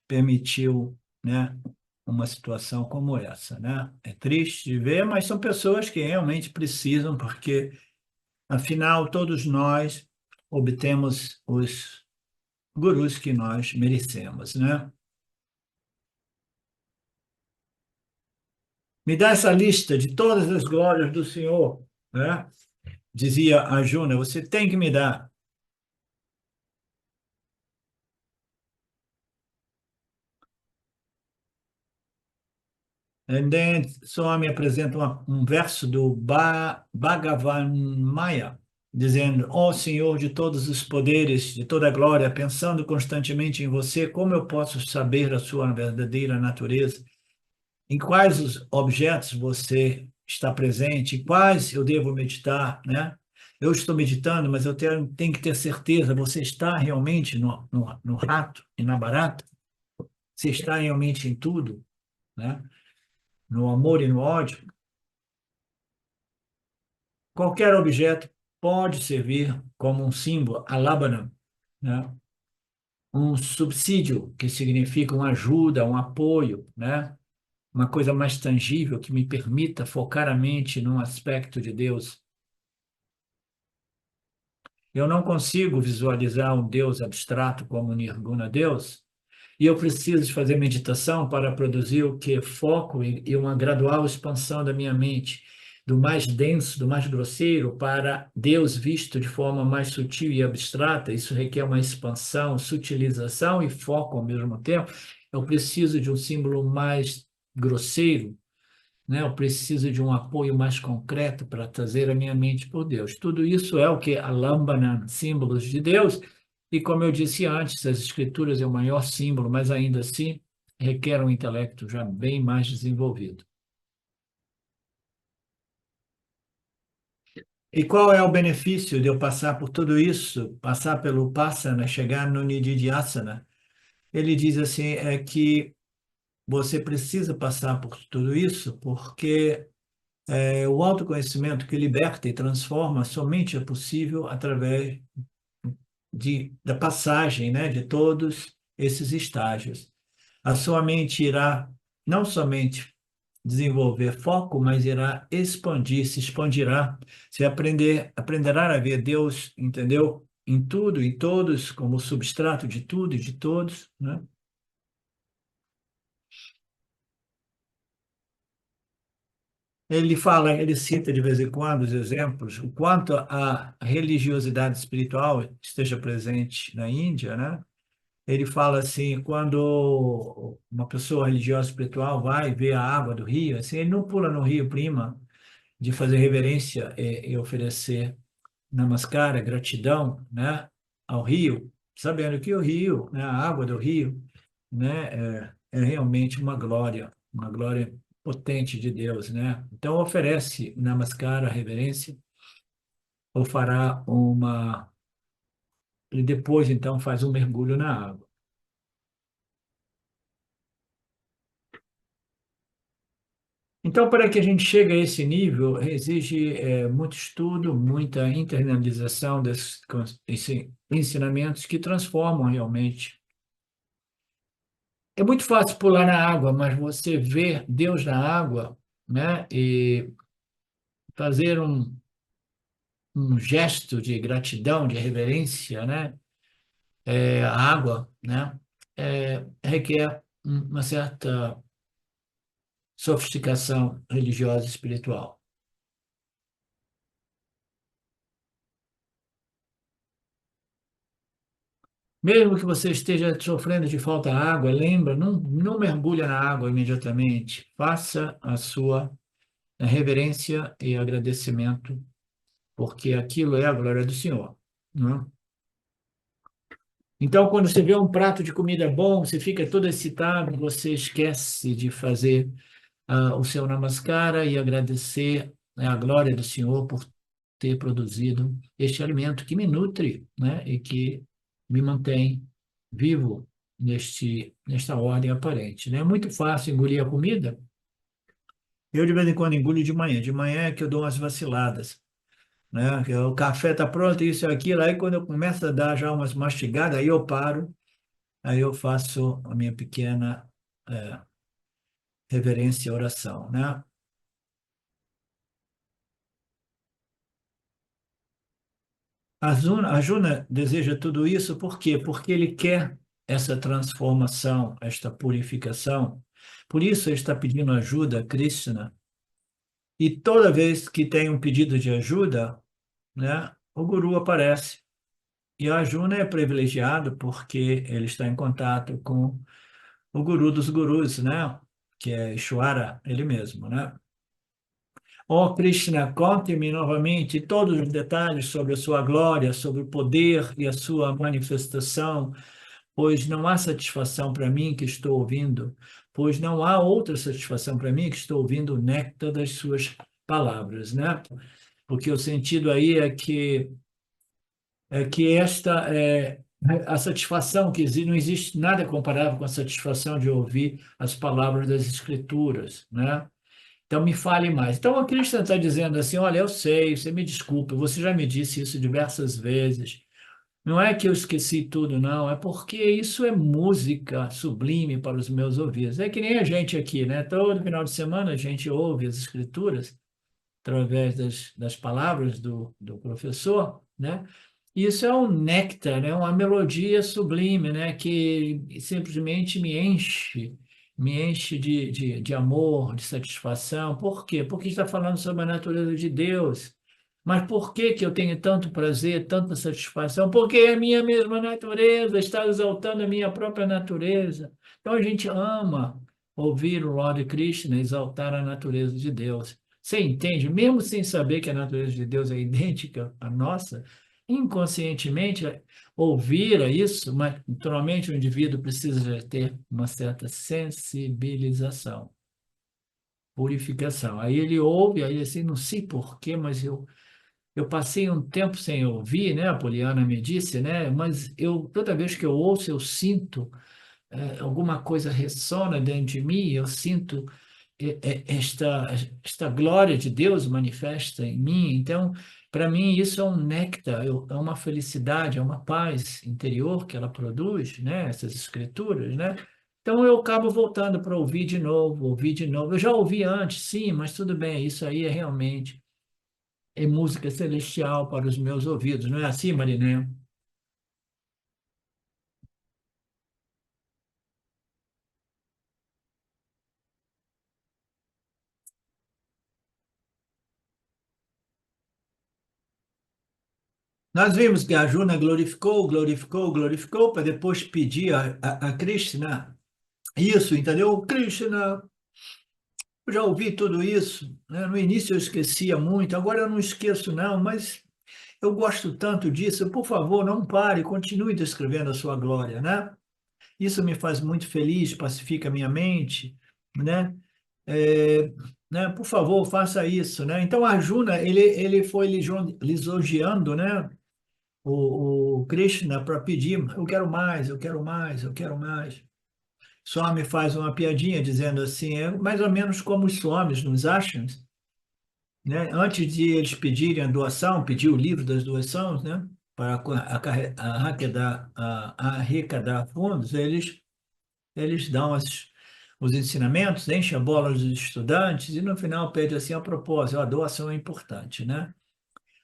S1: permitiu, né, uma situação como essa, né? É triste de ver, mas são pessoas que realmente precisam, porque afinal todos nós obtemos os gurus que nós merecemos, né? Me dá essa lista de todas as glórias do Senhor, né? Dizia Arjuna, você tem que me dar. E then, Swami apresenta um verso do Bhagavan dizendo, ó Senhor de todos os poderes, de toda a glória, pensando constantemente em você, como eu posso saber a sua verdadeira natureza? Em quais os objetos você está presente? Em quais eu devo meditar, né? Eu estou meditando, mas eu tenho que ter certeza, você está realmente no rato e na barata? Você está realmente em tudo, né? No amor e no ódio? Qualquer objeto pode servir como um símbolo, alabana, né? Um subsídio, que significa uma ajuda, um apoio, né? Uma coisa mais tangível que me permita focar a mente num aspecto de Deus. Eu não consigo visualizar um Deus abstrato como Nirguna Deus, e eu preciso fazer meditação para produzir o que? Foco e uma gradual expansão da minha mente, do mais denso, do mais grosseiro, para Deus visto de forma mais sutil e abstrata. Isso requer uma expansão, sutilização e foco ao mesmo tempo. Eu preciso de um símbolo mais grosseiro, né? Eu preciso de um apoio mais concreto para trazer a minha mente por Deus. Tudo isso é o que Alambana, símbolos de Deus, e como eu disse antes, as escrituras é o maior símbolo, mas ainda assim requer um intelecto já bem mais desenvolvido. E qual é o benefício de eu passar por tudo isso, passar pelo Passana, chegar no Nididhyasana? Ele diz assim, é que você precisa passar por tudo isso porque o autoconhecimento que liberta e transforma somente é possível através da passagem, né, de todos esses estágios. A sua mente irá não somente desenvolver foco, mas irá expandir, se expandirá, aprenderá a ver Deus, entendeu? Em tudo, em todos, como substrato de tudo e de todos, né? Ele fala, ele cita de vez em quando os exemplos, o quanto a religiosidade espiritual esteja presente na Índia, né? Ele fala assim, quando uma pessoa religiosa espiritual vai ver a água do rio, assim, ele não pula no rio prima de fazer reverência e oferecer namaskara, gratidão, né, ao rio, sabendo que o rio, né, a água do rio, né, é realmente uma glória potente de Deus, né? Então oferece namaskara, reverência, ou fará uma e depois então faz um mergulho na água. Então, para que a gente chegue a esse nível, exige muito estudo, muita internalização desses ensinamentos que transformam realmente. É muito fácil pular na água, mas você ver Deus na água, né, e fazer um gesto de gratidão, de reverência, né, à água, né, requer uma certa sofisticação religiosa e espiritual. Mesmo que você esteja sofrendo de falta de água, lembra, não mergulha na água imediatamente. Faça a sua reverência e agradecimento, porque aquilo é a glória do Senhor, né? Então, quando você vê um prato de comida bom, você fica todo excitado, você esquece de fazer o seu namaskara e agradecer, né, a glória do Senhor por ter produzido este alimento que me nutre, né, e que me mantém vivo nesta ordem aparente, né? É muito fácil engolir a comida. Eu, de vez em quando, engulo de manhã. De manhã é que eu dou umas vaciladas, né? Que o café está pronto, isso e aquilo. Aí, quando eu começo a dar já umas mastigadas, aí eu paro, aí eu faço a minha pequena reverência e oração, né? Arjuna deseja tudo isso por quê? Porque ele quer essa transformação, esta purificação. Por isso ele está pedindo ajuda a Krishna. E toda vez que tem um pedido de ajuda, né, o guru aparece. E Arjuna é privilegiado porque ele está em contato com o guru dos gurus, né, que é Ishvara, ele mesmo, né? Ó Krishna, conte-me novamente todos os detalhes sobre a sua glória, sobre o poder e a sua manifestação, pois não há satisfação para mim que estou ouvindo, pois não há outra satisfação para mim que estou ouvindo o néctar das suas palavras, né? Porque o sentido aí é que esta é a satisfação que existe, não existe nada comparável com a satisfação de ouvir as palavras das Escrituras, né? Então, me fale mais. Então, a Krishna está dizendo assim: olha, eu sei, você me desculpa, você já me disse isso diversas vezes. Não é que eu esqueci tudo, não, é porque isso é música sublime para os meus ouvidos. É que nem a gente aqui, né? Todo final de semana a gente ouve as escrituras através das palavras do professor, né? Isso é um néctar, né? Uma melodia sublime, né? Que simplesmente me enche de amor, de satisfação. Por quê? Porque está falando sobre a natureza de Deus. Mas por que que eu tenho tanto prazer, tanta satisfação? Porque é a minha mesma natureza, está exaltando a minha própria natureza. Então a gente ama ouvir o Lord Krishna exaltar a natureza de Deus. Você entende? Mesmo sem saber que a natureza de Deus é idêntica à nossa, inconscientemente ouvir a isso, mas naturalmente o indivíduo precisa ter uma certa sensibilização, purificação. Aí ele ouve, aí assim, não sei por quê, mas eu passei um tempo sem ouvir, né? A Poliana me disse, né? Mas toda vez que eu ouço, eu sinto alguma coisa ressona dentro de mim, eu sinto esta glória de Deus manifesta em mim. Então, para mim, isso é um néctar, é uma felicidade, é uma paz interior que ela produz, né? Essas escrituras, né? Então, eu acabo voltando para ouvir de novo, ouvir de novo. Eu já ouvi antes, sim, mas tudo bem, isso aí é realmente música celestial para os meus ouvidos, não é assim, Mariné? Nós vimos que a Arjuna glorificou, glorificou, glorificou, para depois pedir a Krishna isso, entendeu? Krishna, eu já ouvi tudo isso, né? No início eu esquecia muito, agora eu não esqueço não, mas eu gosto tanto disso, por favor, não pare, continue descrevendo a sua glória, né? Isso me faz muito feliz, pacifica a minha mente, né? é, né, por favor, faça isso, né? Então, Arjuna, ele foi lisonjeando, né, o Krishna para pedir, eu quero mais, eu quero mais, eu quero mais. Swami faz uma piadinha dizendo assim, é mais ou menos como os swamis nos ashrams, né? Antes de eles pedirem a doação, pedir o livro das doações, né? Para arrecadar fundos, eles dão os ensinamentos, enchem a bola dos estudantes e no final pede assim a propósito, a doação é importante, né?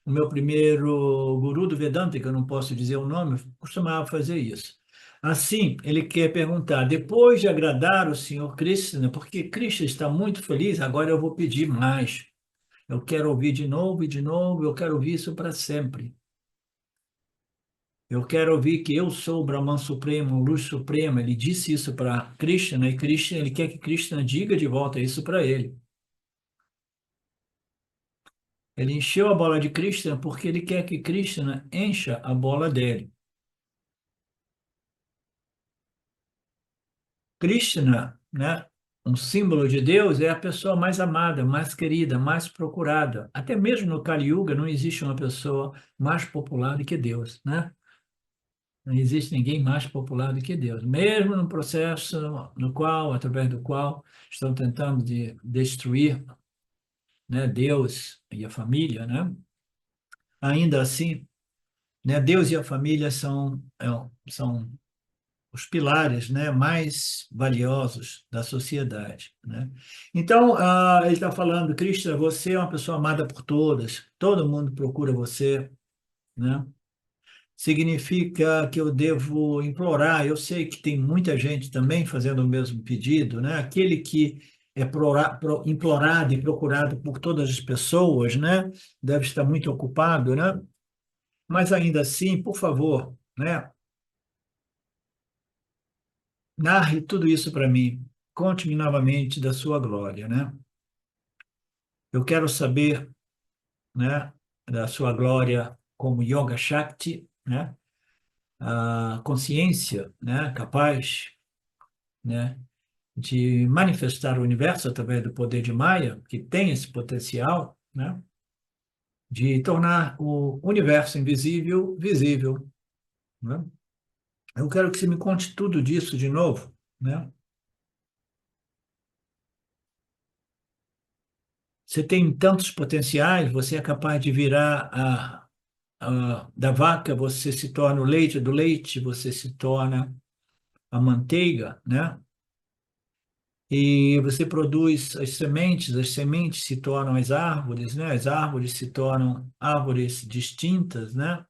S1: O meu primeiro guru do Vedanta, que eu não posso dizer o nome, costumava fazer isso. Assim, ele quer perguntar, depois de agradar o Senhor Krishna, porque Krishna está muito feliz, agora eu vou pedir mais. Eu quero ouvir de novo e de novo, eu quero ouvir isso para sempre. Eu quero ouvir que eu sou o Brahman Supremo, Luz Suprema. Ele disse isso para Krishna, e Krishna, ele quer que Krishna diga de volta isso para ele. Ele encheu a bola de Krishna porque ele quer que Krishna encha a bola dele. Krishna, né, um símbolo de Deus, é a pessoa mais amada, mais querida, mais procurada. Até mesmo no Kali Yuga não existe uma pessoa mais popular do que Deus, né? Não existe ninguém mais popular do que Deus. Mesmo no processo no qual, através do qual, estão tentando destruir, né, Deus e a família, né? Ainda assim, né, Deus e a família são os pilares, né, mais valiosos da sociedade, né? Então, ele está falando, Krishna, você é uma pessoa amada por todas, todo mundo procura você, né? Significa que eu devo implorar, eu sei que tem muita gente também fazendo o mesmo pedido, né? Aquele que é implorado e procurado por todas as pessoas, né? Deve estar muito ocupado, né? Mas ainda assim, por favor, né? Narre tudo isso para mim. Conte-me novamente da sua glória, né? Eu quero saber, né, da sua glória como Yoga Shakti, né? A consciência, né, capaz, né, de manifestar o universo através do poder de Maya, que tem esse potencial, né, de tornar o universo invisível visível, né? Eu quero que você me conte tudo disso de novo, né? Você tem tantos potenciais, você é capaz de virar da vaca, você se torna o leite, do leite você se torna a manteiga, né? E você produz as sementes se tornam as árvores, né? As árvores se tornam árvores distintas, né?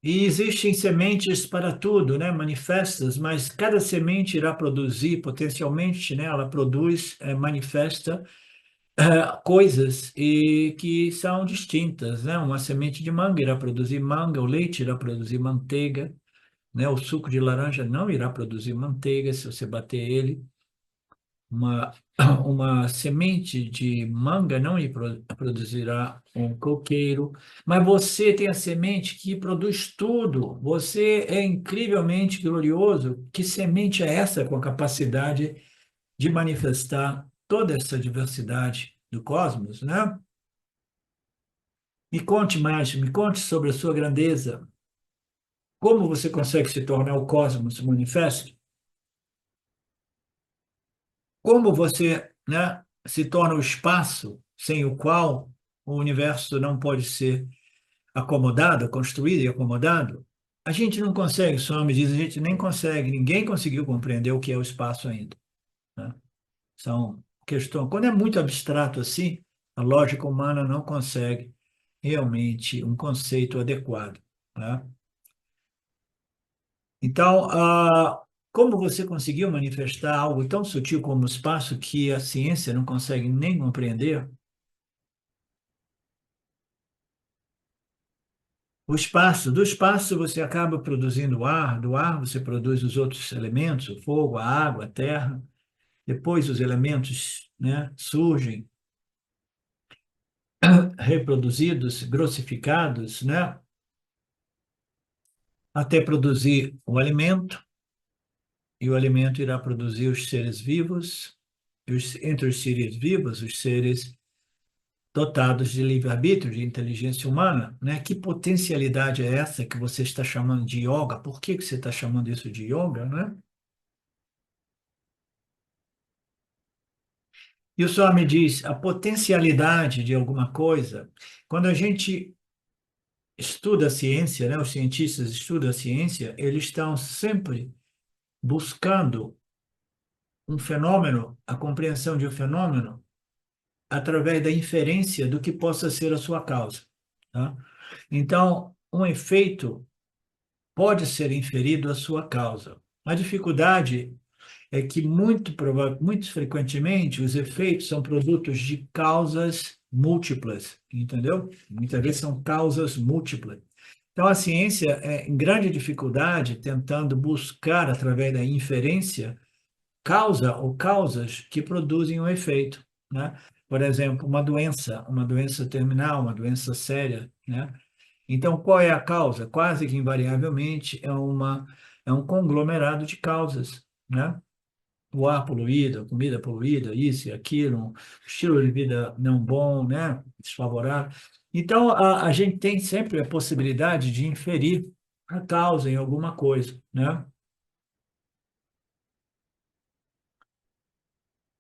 S1: E existem sementes para tudo, né? Manifestas, mas cada semente irá produzir, potencialmente, né? Ela produz, manifesta coisas e que são distintas, né? Uma semente de manga irá produzir manga, o leite irá produzir manteiga, né? O suco de laranja não irá produzir manteiga se você bater ele. Uma, uma semente de manga não produzirá um coqueiro, mas você tem a semente que produz tudo. Você é incrivelmente glorioso. Que semente é essa com a capacidade de manifestar toda essa diversidade do cosmos, né? Me conte mais, me conte sobre a sua grandeza. Como você consegue se tornar o cosmos manifesto? Como você, né, se torna o espaço sem o qual o universo não pode ser acomodado, construído e acomodado? A gente não consegue, só me diz, a gente nem consegue, ninguém conseguiu compreender o que é o espaço ainda, né? São questões, quando é muito abstrato assim, a lógica humana não consegue realmente um conceito adequado, né? Então, como você conseguiu manifestar algo tão sutil como o espaço que a ciência não consegue nem compreender? O espaço, do espaço você acaba produzindo ar, do ar você produz os outros elementos, o fogo, a água, a terra. Depois os elementos, né, surgem reproduzidos, grossificados, né, até produzir o alimento. e o alimento irá produzir os seres vivos, entre os seres vivos, os seres dotados de livre-arbítrio, de inteligência humana, né? Que potencialidade é essa que você está chamando de yoga? Por que você está chamando isso de yoga, né? E o senhor me diz, a potencialidade de alguma coisa, quando a gente estuda a ciência, né? Os cientistas estudam a ciência, eles estão sempre buscando um fenômeno, a compreensão de um fenômeno, através da inferência do que possa ser a sua causa, tá? Então, um efeito pode ser inferido à sua causa. A dificuldade é que muito frequentemente os efeitos são produtos de causas múltiplas, entendeu? Muitas vezes são causas múltiplas. Então, a ciência é em grande dificuldade tentando buscar, através da inferência, causa ou causas que produzem um efeito, né? Por exemplo, uma doença terminal, uma doença séria, né? Então, qual é a causa? Quase que invariavelmente é um conglomerado de causas, né? O ar poluído, a comida poluída, isso e aquilo, um estilo de vida não bom, né? Desfavorável. Então, a gente tem sempre a possibilidade de inferir a causa em alguma coisa, né?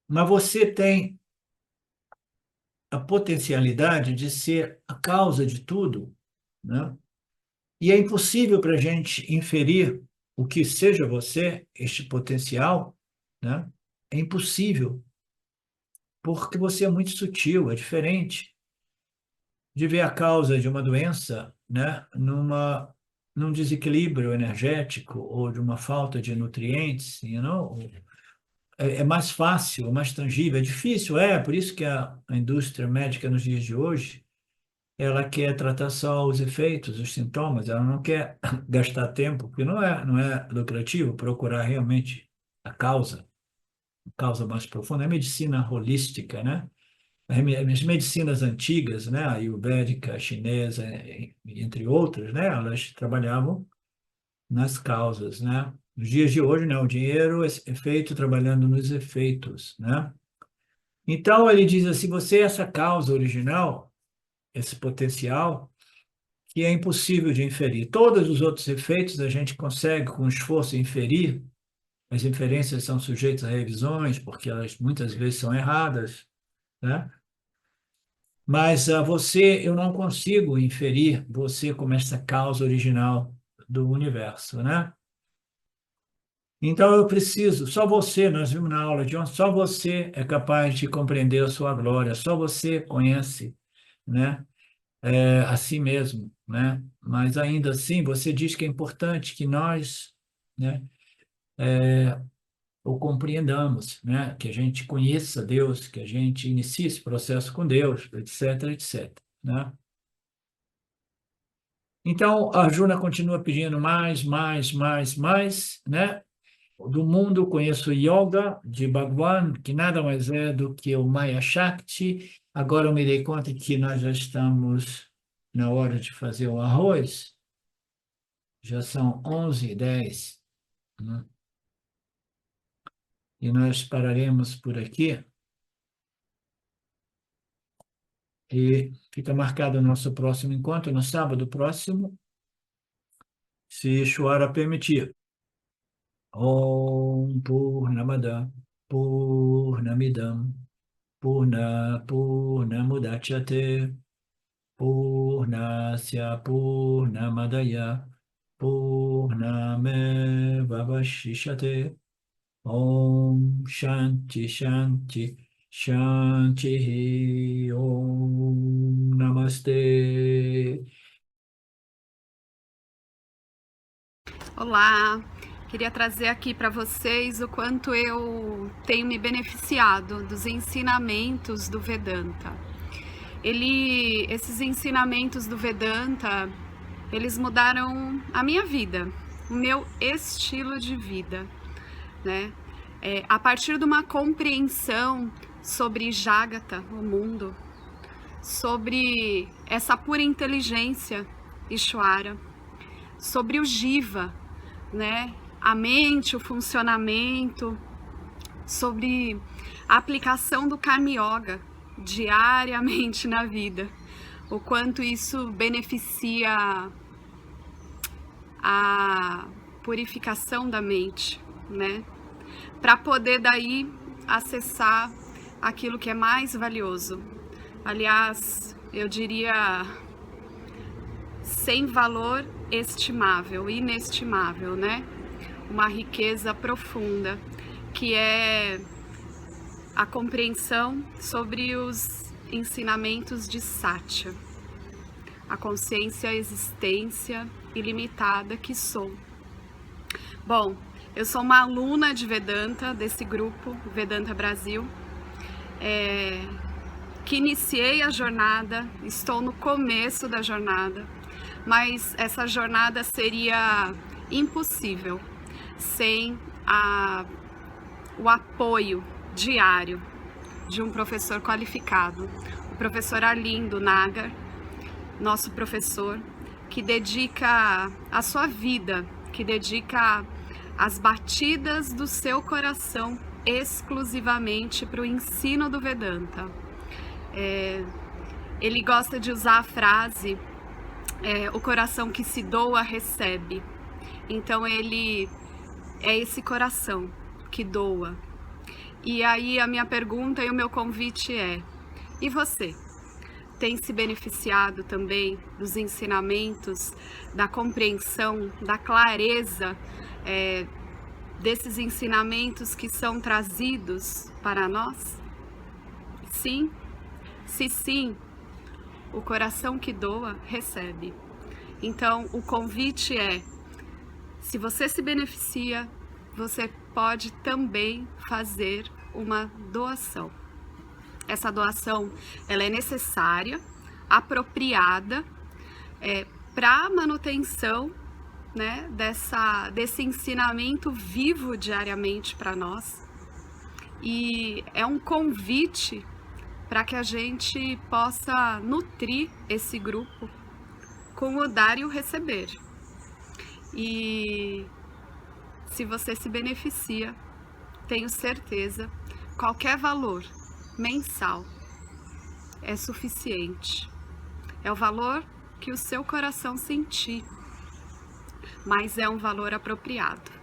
S1: Mas você tem a potencialidade de ser a causa de tudo, né? E é impossível para a gente inferir o que seja você, este potencial, né? É impossível, porque você é muito sutil, é diferente de ver a causa de uma doença, né? Num desequilíbrio energético ou de uma falta de nutrientes, you know? É mais fácil, é mais tangível, é difícil, por isso que a indústria médica nos dias de hoje ela quer tratar só os efeitos, os sintomas, ela não quer gastar tempo, porque não é lucrativo procurar realmente a causa mais profunda. É a medicina holística, né? As medicinas antigas, né? A ayurvédica, a chinesa, entre outras, né? Elas trabalhavam nas causas, né? Nos dias de hoje, né? O dinheiro é feito trabalhando nos efeitos, né? Então, ele diz assim, você é essa causa original, esse potencial, que é impossível de inferir. Todos os outros efeitos a gente consegue, com esforço, inferir. As inferências são sujeitas a revisões, porque elas muitas vezes são erradas, né? Mas você, eu não consigo inferir você como essa causa original do universo, né? Então eu preciso, só você, nós vimos na aula de ontem, só você é capaz de compreender a sua glória, só você conhece, né? A si mesmo, né? Mas ainda assim, você diz que é importante que nós, né, o compreendamos, né? Que a gente conheça Deus, que a gente inicie esse processo com Deus, etc, etc, né? Então, a Arjuna continua pedindo mais, mais, mais, mais, né? Do mundo conheço o Yoga de Bhagwan, que nada mais é do que o Maya Shakti. Agora eu me dei conta que nós já estamos na hora de fazer o arroz. Já são 11h10, né? E nós pararemos por aqui e fica marcado o nosso próximo encontro no sábado próximo, se Ishwara permitir. Om Purnamada Purnamidam Purnamudachyate Purnasya Purnamadaya Purnamevavashishate Om Shanti Shanti Shanti Om Namastê.
S2: Olá, queria trazer aqui para vocês o quanto eu tenho me beneficiado dos ensinamentos do Vedanta. Esses ensinamentos do Vedanta, eles mudaram a minha vida, o meu estilo de vida, né? A partir de uma compreensão sobre Jagata, o mundo, sobre essa pura inteligência Ishvara, sobre o Jiva, né? a mente, o funcionamento, sobre a aplicação do Karma Yoga diariamente na vida, o quanto isso beneficia a purificação da mente, né? Para poder daí acessar aquilo que é mais valioso. Aliás, eu diria sem valor estimável, inestimável, né? Uma riqueza profunda, que é a compreensão sobre os ensinamentos de Satya, a consciência, a existência ilimitada que sou. Bom, eu sou uma aluna de Vedanta, desse grupo Vedanta Brasil, que iniciei a jornada, estou no começo da jornada, mas essa jornada seria impossível sem o apoio diário de um professor qualificado, o professor Arlindo Nagar, nosso professor, que dedica a sua vida, que dedica as batidas do seu coração exclusivamente para o ensino do Vedanta. Ele gosta de usar a frase, o coração que se doa recebe. Então ele é esse coração que doa. E aí a minha pergunta e o meu convite é: e você? Tem se beneficiado também dos ensinamentos, da compreensão, da clareza desses ensinamentos que são trazidos para nós? Sim? Se sim, o coração que doa recebe. Então o convite é: se você se beneficia, você pode também fazer uma doação. Essa doação, ela é necessária, apropriada, para a manutenção, né, desse ensinamento vivo diariamente para nós. E é um convite para que a gente possa nutrir esse grupo com o dar e o receber. E se você se beneficia, tenho certeza, qualquer valor mensal é suficiente. É o valor que o seu coração sentir, mas é um valor apropriado.